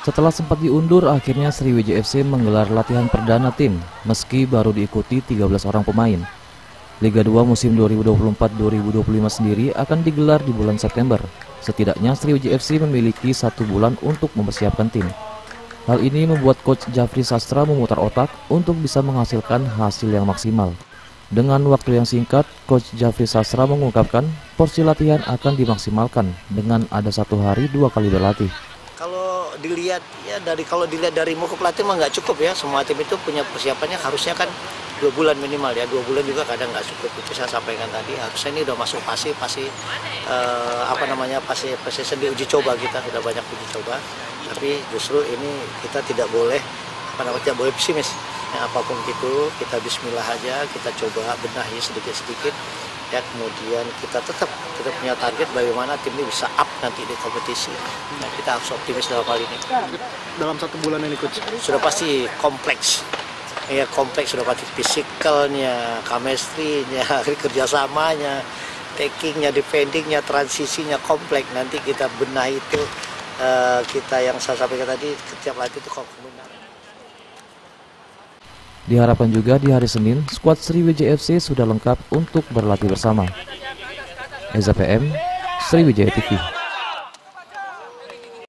Setelah sempat diundur, akhirnya Sriwijaya FC menggelar latihan perdana tim meski baru diikuti 13 orang pemain. Liga 2 musim 2024-2025 sendiri akan digelar di bulan September. Setidaknya Sriwijaya FC memiliki 1 bulan untuk mempersiapkan tim. Hal ini membuat Coach Jafri Sastra memutar otak untuk bisa menghasilkan hasil yang maksimal. Dengan waktu yang singkat, Coach Jafri Sastra mengungkapkan porsi latihan akan dimaksimalkan dengan ada 1 hari 2 kali berlatih. Kalau dilihat dari muka pelatih mah nggak cukup ya. Semua tim itu punya persiapannya harusnya kan 2 bulan minimal ya. 2 bulan juga kadang nggak cukup. Itu saya sampaikan tadi. Harusnya ini udah masuk fase season uji coba, kita sudah banyak uji coba. Tapi justru ini kita tidak boleh pesimis. Ya, apapun itu kita bismillah aja, kita coba benahi sedikit-sedikit. Ya, kemudian kita tetap punya target bagaimana tim ini bisa up nanti di kompetisi. Nah, kita harus optimis dalam hal ini. Dalam 1 bulan ini coach sudah pasti kompleks. Ya, kompleks sudah pasti, fisikalnya, chemistry-nya, kerjasamanya, tackingnya, defendingnya, transisinya kompleks. Nanti kita benahi itu, kita yang saya sampaikan tadi, setiap latih itu kombinasi. Diharapkan juga di hari Senin, skuad Sriwijaya FC sudah lengkap untuk berlatih bersama. Eza PM, Sriwijaya TV.